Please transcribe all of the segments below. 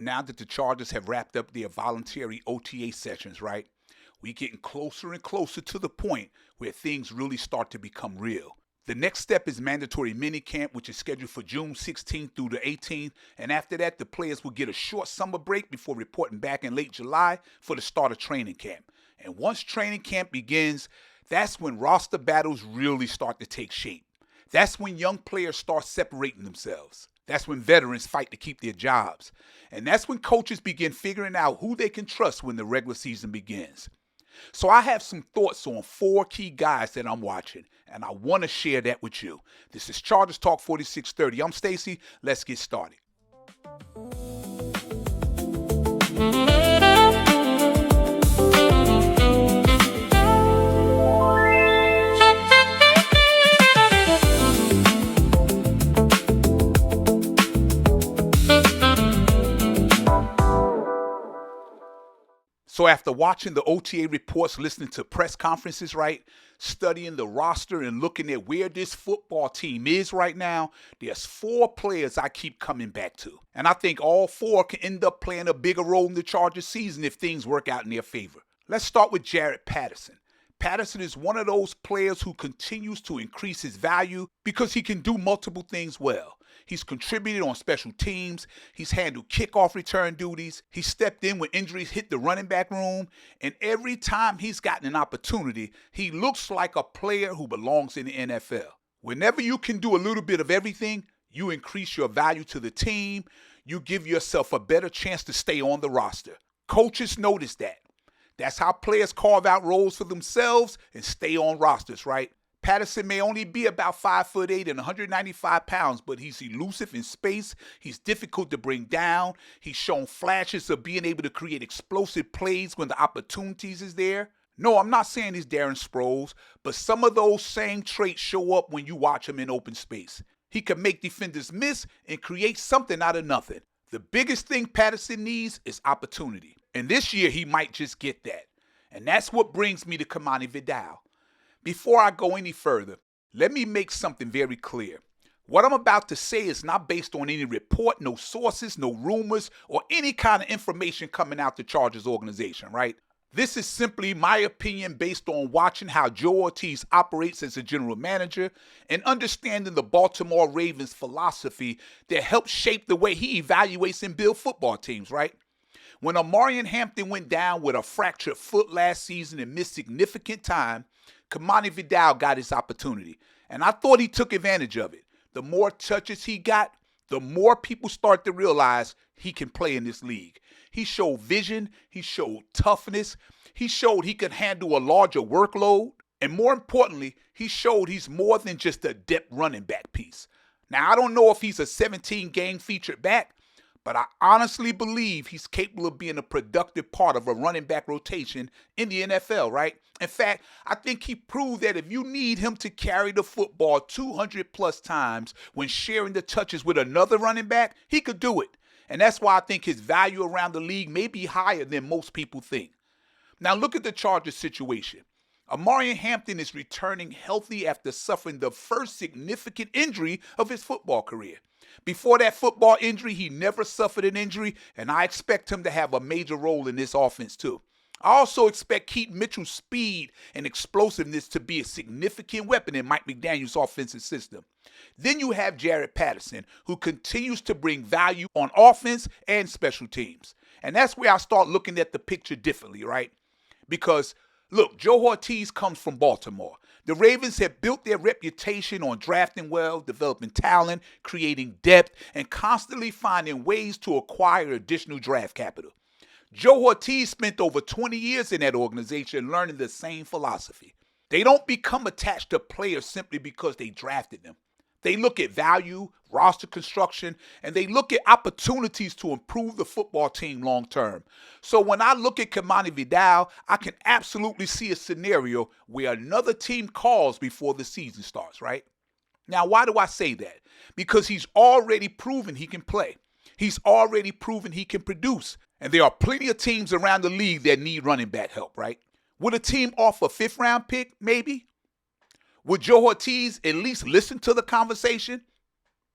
now that the Chargers have wrapped up their voluntary OTA sessions, right, we're getting closer and closer to the point where things really start to become real. The next step is mandatory minicamp, which is scheduled for June 16th through the 18th. And after that, the players will get a short summer break before reporting back in late July for the start of training camp. And once training camp begins, that's when roster battles really start to take shape. That's when young players start separating themselves. That's when veterans fight to keep their jobs. And that's when coaches begin figuring out who they can trust when the regular season begins. So I have some thoughts on 4 key guys that I'm watching, and I want to share that with you. This is Chargers Talk 4630. I'm Stacy. Let's get started. So after watching the OTA reports, listening to press conferences, right, studying the roster and looking at where this football team is right now, there's 4 players I keep coming back to. And I think all 4 can end up playing a bigger role in the Chargers season if things work out in their favor. Let's start with Jaret Patterson. Patterson is one of those players who continues to increase his value because he can do multiple things well. He's contributed on special teams. He's handled kickoff return duties. He stepped in when injuries hit the running back room. And every time he's gotten an opportunity, he looks like a player who belongs in the NFL. Whenever you can do a little bit of everything, you increase your value to the team. You give yourself a better chance to stay on the roster. Coaches notice that. That's how players carve out roles for themselves and stay on rosters, right? Patterson may only be about 5'8" and 195 pounds, but he's elusive in space. He's difficult to bring down. He's shown flashes of being able to create explosive plays when the opportunities is there. No, I'm not saying he's Darren Sproles, but some of those same traits show up when you watch him in open space. He can make defenders miss and create something out of nothing. The biggest thing Patterson needs is opportunity. And this year, he might just get that. And that's what brings me to Kamani Vidal. Before I go any further, let me make something very clear. What I'm about to say is not based on any report, no sources, no rumors, or any kind of information coming out the Chargers organization, right? This is simply my opinion based on watching how Joe Ortiz operates as a general manager and understanding the Baltimore Ravens philosophy that helps shape the way he evaluates and builds football teams, right? When Omarion Hampton went down with a fractured foot last season and missed significant time, Kamani Vidal got his opportunity, and I thought he took advantage of it. The more touches he got, the more people start to realize he can play in this league. He showed vision, he showed toughness, he showed he could handle a larger workload, and more importantly, he showed he's more than just a depth running back piece. Now, I don't know if he's a 17-game featured back, but I honestly believe he's capable of being a productive part of a running back rotation in the NFL, right? In fact, I think he proved that if you need him to carry the football 200 plus times when sharing the touches with another running back, he could do it. And that's why I think his value around the league may be higher than most people think. Now look at the Chargers situation. Omarion Hampton is returning healthy after suffering the first significant injury of his football career. Before that football injury, he never suffered an injury, and I expect him to have a major role in this offense too. I also expect Keaton Mitchell's speed and explosiveness to be a significant weapon in Mike McDaniel's offensive system. Then you have Jaret Patterson, who continues to bring value on offense and special teams. And that's where I start looking at the picture differently, right? Because, look, Joe Ortiz comes from Baltimore. The Ravens have built their reputation on drafting well, developing talent, creating depth, and constantly finding ways to acquire additional draft capital. Joe Ortiz spent over 20 years in that organization learning the same philosophy. They don't become attached to players simply because they drafted them. They look at value, roster construction, and they look at opportunities to improve the football team long term. So when I look at Kamani Vidal, I can absolutely see a scenario where another team calls before the season starts, right? Now, why do I say that? Because he's already proven he can play. He's already proven he can produce. And there are plenty of teams around the league that need running back help, right? Would a team offer a 5th-round pick? Maybe. Would Joe Ortiz at least listen to the conversation?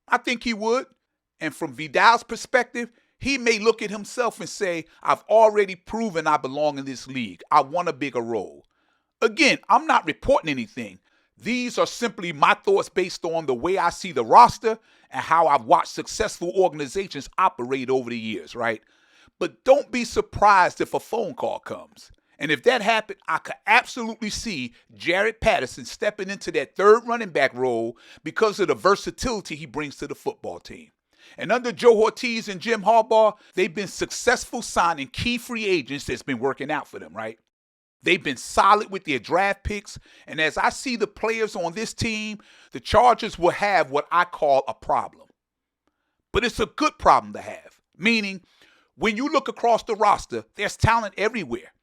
I think he would. And from Vidal's perspective, He may look at himself and say, I've already proven I belong in this league. I want a bigger role. Again, I'm not reporting anything. These are simply my thoughts based on the way I see the roster and how I've watched successful organizations operate over the years, right? But don't be surprised if a phone call comes. And if that happened, I could absolutely see Jared Patterson stepping into that third running back role because of the versatility he brings to the football team. And under Joe Ortiz and Jim Harbaugh, they've been successful signing key free agents that's been working out for them, right? They've been solid with their draft picks. And as I see the players on this team, the Chargers will have what I call a problem. But it's a good problem to have. Meaning, when you look across the roster, there's talent everywhere.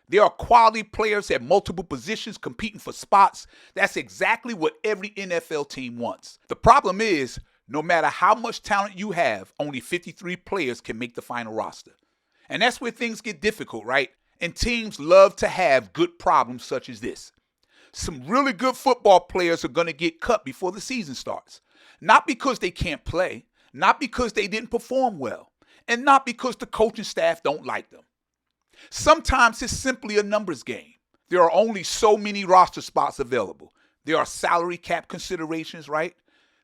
There are quality players at multiple positions competing for spots. That's exactly what every NFL team wants. The problem is, no matter how much talent you have, only 53 players can make the final roster. And that's where things get difficult, right? And teams love to have good problems such as this. Some really good football players are going to get cut before the season starts. Not because they can't play, not because they didn't perform well, and not because the coaching staff don't like them. Sometimes it's simply a numbers game. There are only so many roster spots available. There are salary cap considerations, right?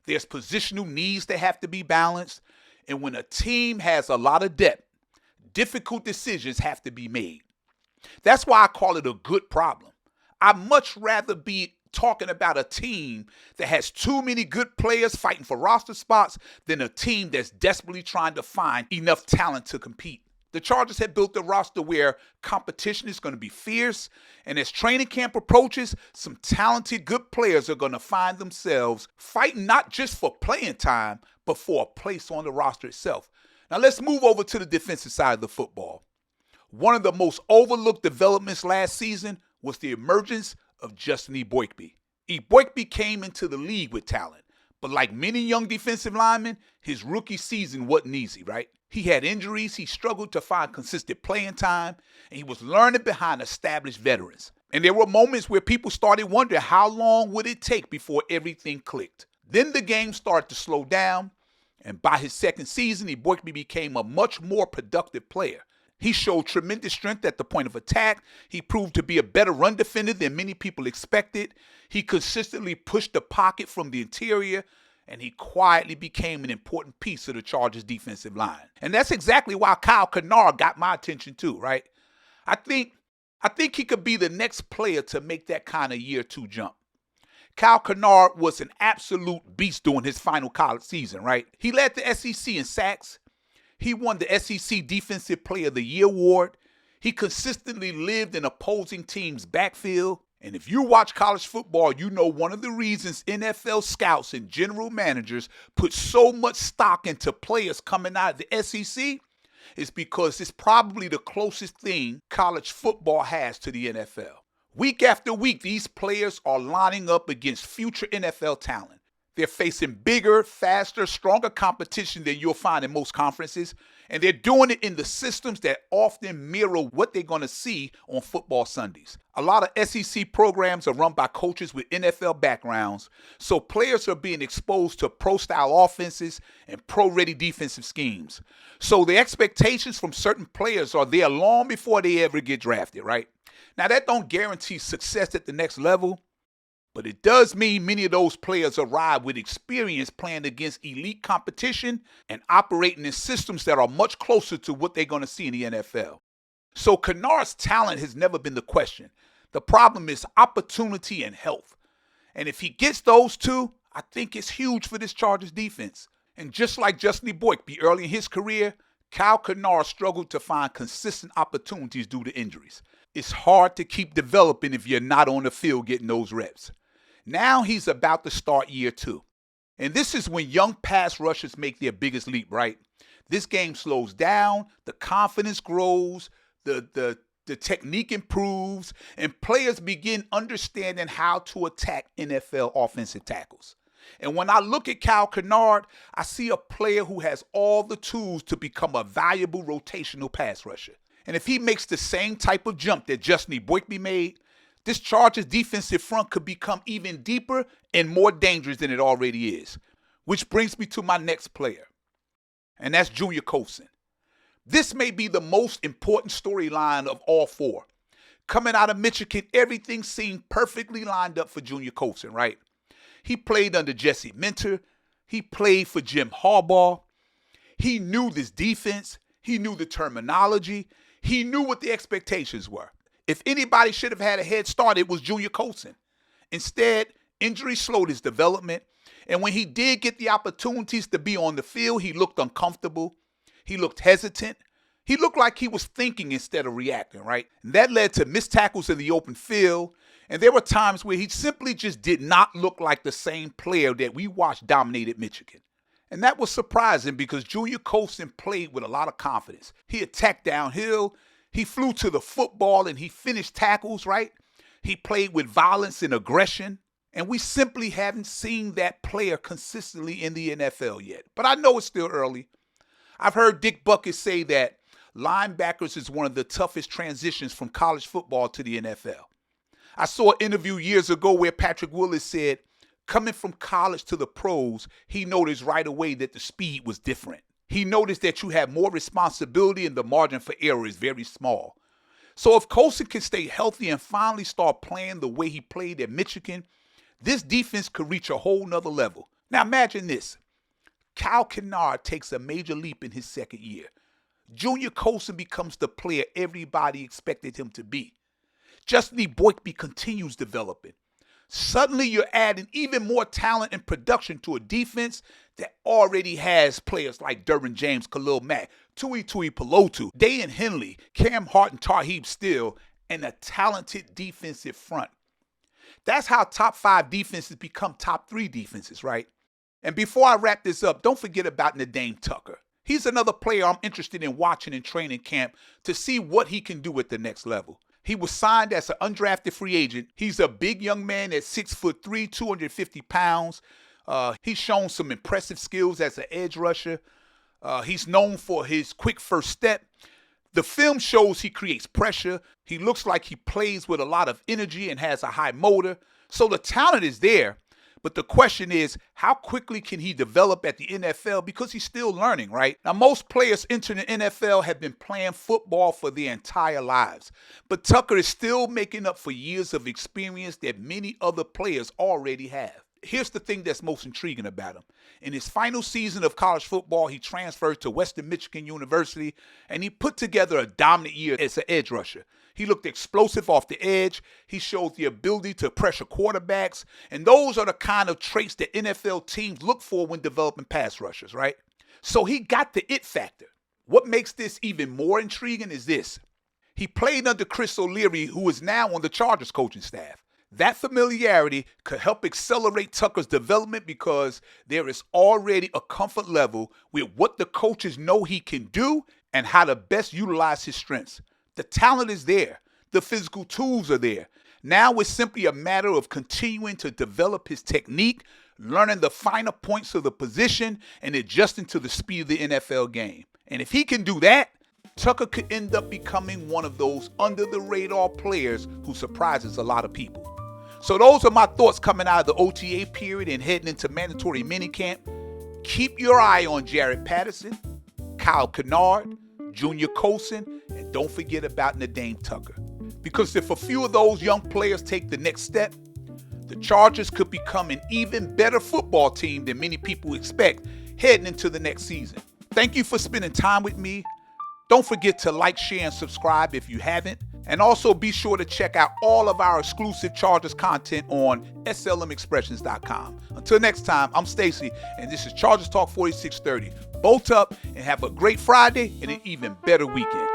There's positional needs that have to be balanced. And when a team has a lot of depth, difficult decisions have to be made. That's why I call it a good problem. I'd much rather be talking about a team that has too many good players fighting for roster spots than a team that's desperately trying to find enough talent to compete. The Chargers have built a roster where competition is going to be fierce, and as training camp approaches, some talented, good players are going to find themselves fighting not just for playing time, but for a place on the roster itself. Now let's move over to the defensive side of the football. One of the most overlooked developments last season was the emergence of Justin Eboigbe. Eboigbe came into the league with talent, but like many young defensive linemen, his rookie season wasn't easy, right? He had injuries, he struggled to find consistent playing time, and he was learning behind established veterans. And there were moments where people started wondering how long would it take before everything clicked. Then the game started to slow down, and by his second season, Eboigbe became a much more productive player. He showed tremendous strength at the point of attack. He proved to be a better run defender than many people expected. He consistently pushed the pocket from the interior, and he quietly became an important piece of the Chargers' defensive line. And that's exactly why Kyle Kennard got my attention too, right? I think he could be the next player to make that kind of year two jump. Kyle Kennard was an absolute beast during his final college season, right? He led the SEC in sacks. He won the SEC Defensive Player of the Year award. He consistently lived in opposing teams' backfield. And if you watch college football, you know one of the reasons NFL scouts and general managers put so much stock into players coming out of the SEC is because it's probably the closest thing college football has to the NFL. Week after week, these players are lining up against future NFL talent. They're facing bigger, faster, stronger competition than you'll find in most conferences, and they're doing it in the systems that often mirror what they're going to see on football Sundays. A lot of SEC programs are run by coaches with NFL backgrounds, so players are being exposed to pro-style offenses and pro-ready defensive schemes. So the expectations from certain players are there long before they ever get drafted, right? Now, that don't guarantee success at the next level, but it does mean many of those players arrive with experience playing against elite competition and operating in systems that are much closer to what they're going to see in the NFL. So Kennard's talent has never been the question. The problem is opportunity and health. And if he gets those two, I think it's huge for this Chargers defense. And just like Justin Eboigbe early in his career, Kyle Kennard struggled to find consistent opportunities due to injuries. It's hard to keep developing if you're not on the field getting those reps. Now he's about to start year two. And this is when young pass rushers make their biggest leap, right? This game slows down, the confidence grows, the technique improves, and players begin understanding how to attack NFL offensive tackles. And when I look at Kyle Kennard, I see a player who has all the tools to become a valuable rotational pass rusher. And if he makes the same type of jump that Justin Eboigbe made, this Chargers defensive front could become even deeper and more dangerous than it already is. Which brings me to my next player, and that's Junior Colson. This may be the most important storyline of all four. Coming out of Michigan, everything seemed perfectly lined up for Junior Colson, right? He played under Jesse Minter. He played for Jim Harbaugh. He knew this defense. He knew the terminology. He knew what the expectations were. If anybody should have had a head start, it was Junior Colson. Instead, injury slowed his development. And when he did get the opportunities to be on the field, he looked uncomfortable. He looked hesitant. He looked like he was thinking instead of reacting, right? And that led to missed tackles in the open field. And there were times where he simply just did not look like the same player that we watched dominated Michigan. And that was surprising because Junior Colson played with a lot of confidence. He attacked downhill. He flew to the football and he finished tackles, right? He played with violence and aggression. And we simply haven't seen that player consistently in the NFL yet. But I know it's still early. I've heard Dick Bucket say that linebackers is one of the toughest transitions from college football to the NFL. I saw an interview years ago where Patrick Willis said, coming from college to the pros, he noticed right away that the speed was different. He noticed that you have more responsibility and the margin for error is very small. So if Colson can stay healthy and finally start playing the way he played at Michigan, this defense could reach a whole nother level. Now imagine this. Kyle Kennard takes a major leap in his second year. Junior Colson becomes the player everybody expected him to be. Justin Boykby continues developing. Suddenly you're adding even more talent and production to a defense that already has players like Derwin James, Khalil Mack, Tui Pelotu, Dayan Henley, Cam Hart, and Tarheeb Still, and a talented defensive front. That's how top 5 defenses become top 3 defenses, right? And before I wrap this up, don't forget about N'Dame Tucker. He's another player I'm interested in watching in training camp to see what he can do at the next level. He was signed as an undrafted free agent. He's a big young man at 6'3", 250 pounds. He's shown some impressive skills as an edge rusher. He's known for his quick first step. The film shows he creates pressure. He looks like he plays with a lot of energy and has a high motor. So the talent is there. But the question is, how quickly can he develop at the NFL because he's still learning, right? Now, most players entering the NFL have been playing football for their entire lives. But Tucker is still making up for years of experience that many other players already have. Here's the thing that's most intriguing about him. In his final season of college football, he transferred to Western Michigan University, and he put together a dominant year as an edge rusher. He looked explosive off the edge. He showed the ability to pressure quarterbacks. And those are the kind of traits that NFL teams look for when developing pass rushers, right? So he got the it factor. What makes this even more intriguing is this. He played under Chris O'Leary, who is now on the Chargers coaching staff. That familiarity could help accelerate Tucker's development because there is already a comfort level with what the coaches know he can do and how to best utilize his strengths. The talent is there. The physical tools are there. Now it's simply a matter of continuing to develop his technique, learning the finer points of the position, and adjusting to the speed of the NFL game. And if he can do that, Tucker could end up becoming one of those under-the-radar players who surprises a lot of people. So those are my thoughts coming out of the OTA period and heading into mandatory minicamp. Keep your eye on Jared Patterson, Kyle Kennard, Junior Colson, and don't forget about N'Dame Tucker. Because if a few of those young players take the next step, the Chargers could become an even better football team than many people expect heading into the next season. Thank you for spending time with me. Don't forget to like, share, and subscribe if you haven't. And also be sure to check out all of our exclusive Chargers content on slmexpressions.com. Until next time, I'm Stacy, and this is Chargers Talk 4630. Bolt up and have a great Friday and an even better weekend.